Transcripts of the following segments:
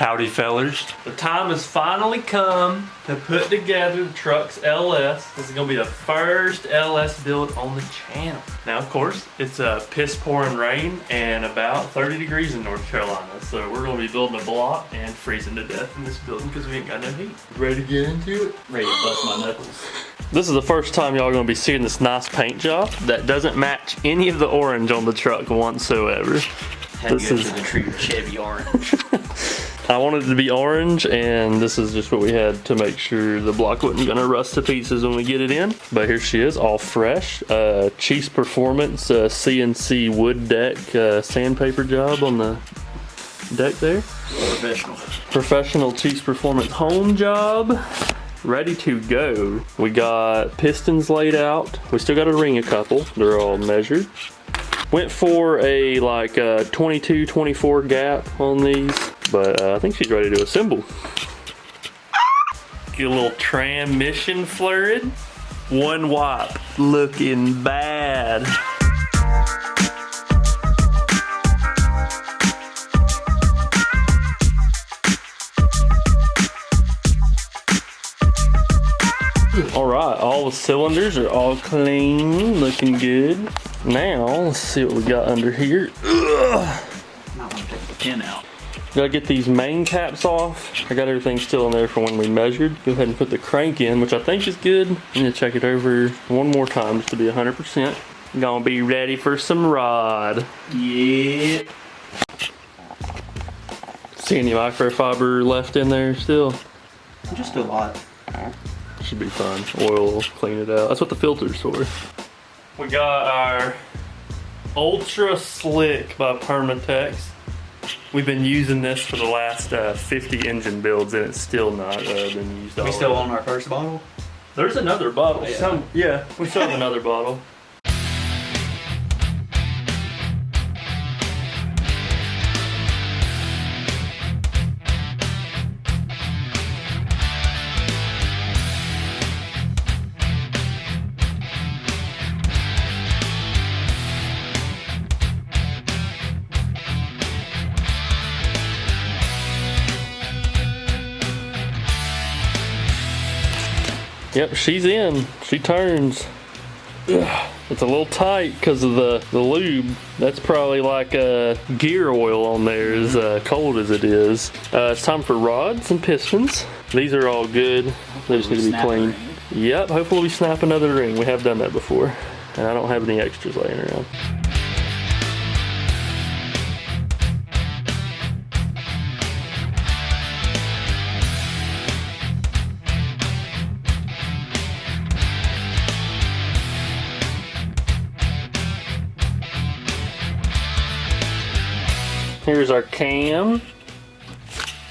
Howdy fellers. The time has finally come to put together the truck's LS. This is gonna be the first LS build on the channel. Now of course, it's piss pouring rain and about 30 degrees in North Carolina. So we're gonna be building a block and freezing to death in this building because we ain't got no heat. Ready to get into it? Ready to bust my knuckles. This is the first time y'all gonna be seeing this nice paint job that doesn't match any of the orange on the truck whatsoever. This is the true Chevy orange. I wanted it to be orange, and this is just what we had to make sure the block wasn't gonna rust to pieces when we get it in. But here she is, all fresh. Cheese Performance CNC wood deck sandpaper job on the deck there. Professional. Professional Cheese Performance home job. Ready to go. We got pistons laid out. We still got to ring a couple. They're all measured. Went for a like 22-24 gap on these, but I think she's ready to assemble. Get a little transmission fluid. One wipe, looking bad. All right, all the cylinders are all clean, looking good. Now, let's see what we got under here. Might want to take the pin out. Gotta get these main caps off. I got everything still in there from when we measured. Go ahead and put the crank in, which I think is good. I need to check it over one more time just to be 100%. Gonna be ready for some rod. Yeah. See any microfiber left in there still? Just a lot. Should be fun. Oil, clean it out. That's what the filter's for. We got our Ultra Slick by Permatex. We've been using this for the last 50 engine builds, and it's still not been used. Are we still on our first bottle? There's another bottle. Oh, yeah. We still have another bottle. Yep, she's in. She turns. Ugh, it's a little tight because of the lube. That's probably like gear oil on there, as cold as it is. It's time for rods and pistons. These are all good. They just need to be cleaned. Yep, hopefully we snap another ring. We have done that before. And I don't have any extras laying around. Here's our cam.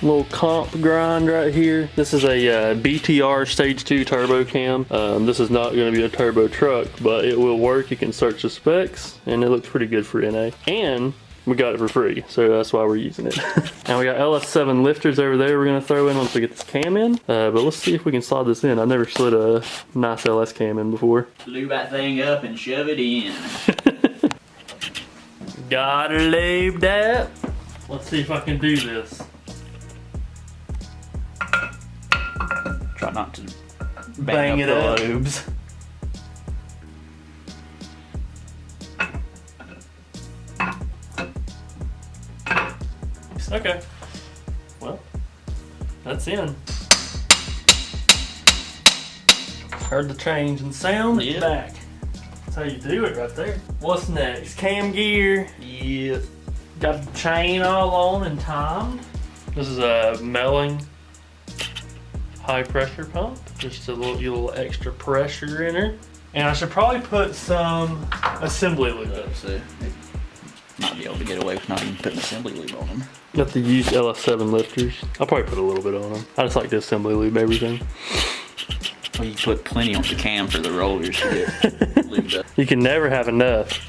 Little comp grind right here. This is a BTR Stage 2 turbo cam. This is not going to be a turbo truck, but it will work. You can search the specs, and it looks pretty good for NA. And we got it for free, so that's why we're using it. And we got LS7 lifters over there we're going to throw in once we get this cam in. But let's see if we can slide this in. I've never slid a nice LS cam in before. Lube that thing up and shove it in. Gotta lube that. Let's see if I can do this. Try not to Bang it up. the lubes. Okay. Well, that's in. Heard the change in sound. It's back. That's how you do it right there. What's next? Cam gear. Yep. Got the chain all on and timed. This is a Melling high pressure pump. Just a little extra pressure in her. And I should probably put some assembly lube up. So might be able to get away with not even putting assembly lube on them. Got the used LS7 lifters. I'll probably put a little bit on them. I just like to assembly lube everything. Well, you put plenty on the cam for the rollers to get lubed up. You can never have enough.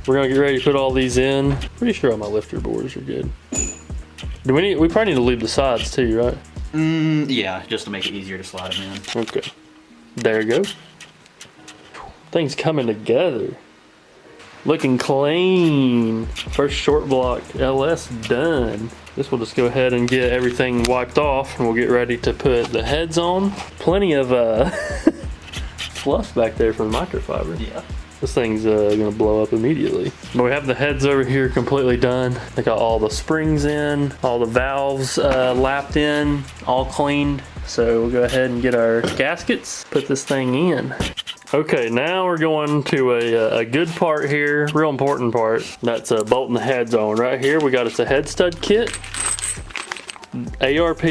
We're gonna get ready to put all these in. Pretty sure all my lifter bores are good. Do we probably need to lube the sides too, right? Yeah, just to make it easier to slide them in. Okay. There you go. Things coming together. Looking clean. First short block LS done. This will just go ahead and get everything wiped off and we'll get ready to put the heads on. Plenty of fluff back there from the microfiber. Yeah. This thing's gonna blow up immediately. But we have the heads over here completely done. They got all the springs in, all the valves lapped in, all cleaned. So we'll go ahead and get our gaskets, put this thing in. Okay, now we're going to a good part here, real important part. That's bolting the heads on. Right here, we got it's a head stud kit. ARP,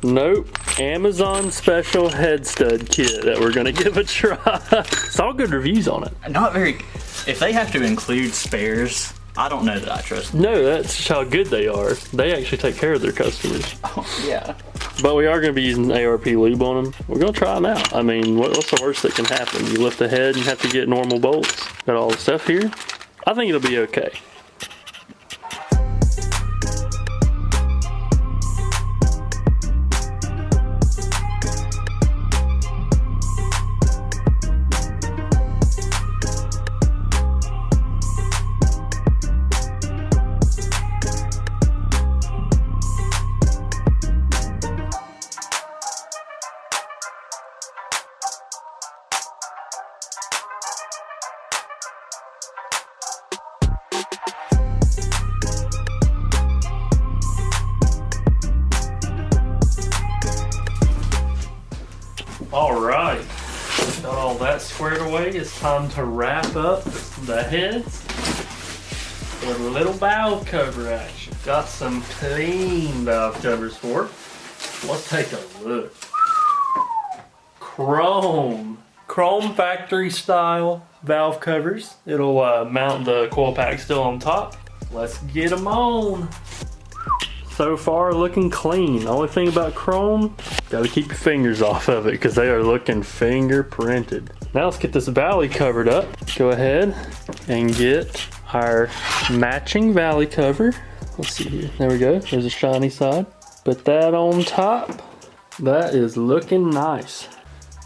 nope, Amazon special head stud kit that we're gonna give a try. It's all good reviews on it. Not very, if they have to include spares, I don't know that I trust them. No, that's how good they are. They actually take care of their customers. Oh, yeah. But we are going to be using ARP lube on them. We're going to try them out. I mean, what's the worst that can happen? You lift the head and have to get normal bolts. Got all the stuff here. I think it'll be okay. All right, got all that squared away. It's time to wrap up the heads with a little valve cover action. Got some clean valve covers for it. Let's take a look. Chrome factory style valve covers. It'll mount the coil pack still on top. Let's get them on. So far looking clean. Only thing about chrome, gotta keep your fingers off of it because they are looking fingerprinted. Now let's get this valley covered up. Go ahead and get our matching valley cover. Let's see here. There we go. There's a shiny side. Put that on top. That is looking nice.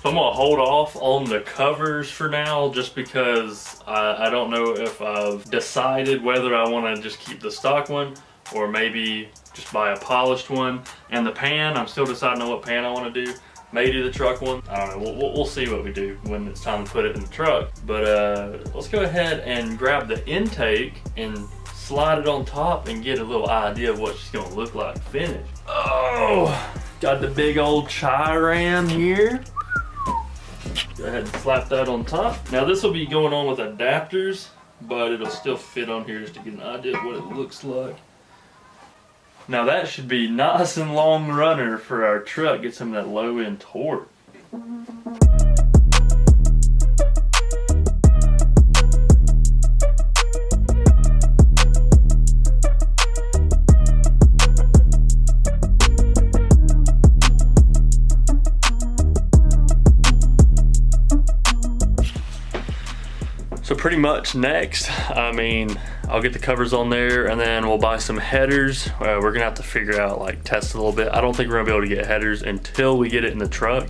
So I'm gonna hold off on the covers for now just because I don't know if I've decided whether I wanna just keep the stock one or maybe just buy a polished one. And the pan, I'm still deciding on what pan I want to do. May do the truck one. I don't know. We'll see what we do when it's time to put it in the truck. But let's go ahead and grab the intake and slide it on top and get a little idea of what she's going to look like finished. Oh, got the big old Chi-Ram here. Go ahead and slap that on top. Now this will be going on with adapters, but it'll still fit on here just to get an idea of what it looks like. Now that should be nice and long runner for our truck, get some of that low end torque. So pretty much next, I mean, I'll get the covers on there and then we'll buy some headers. We're gonna have to figure out, like, test a little bit. I don't think we're gonna be able to get headers until we get it in the truck,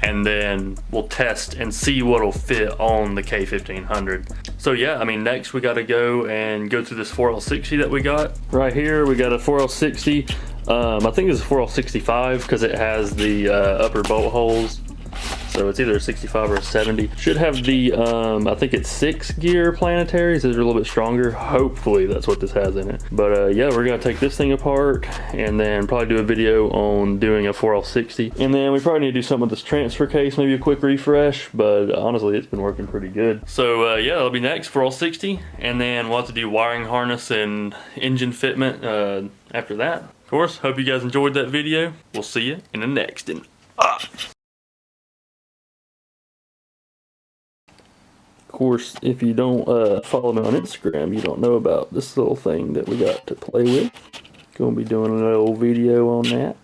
and then we'll test and see what'll fit on the K1500. So yeah, I mean, next we gotta go through this 4L60 that we got. Right here, we got a 4L60. I think it's a 4L65 because it has the upper bolt holes. So it's either a 65 or a 70. Should have the, I think it's 6-gear planetaries. These are a little bit stronger. Hopefully that's what this has in it. But yeah, we're gonna take this thing apart and then probably do a video on doing a 4L60. And then we probably need to do something with this transfer case, maybe a quick refresh, but honestly, it's been working pretty good. So yeah, that'll be next, 4L60. And then we'll have to do wiring harness and engine fitment after that. Of course, hope you guys enjoyed that video. We'll see you in the next one. Of course, if you don't follow me on Instagram, you don't know about this little thing that we got to play with. Gonna be doing a little video on that.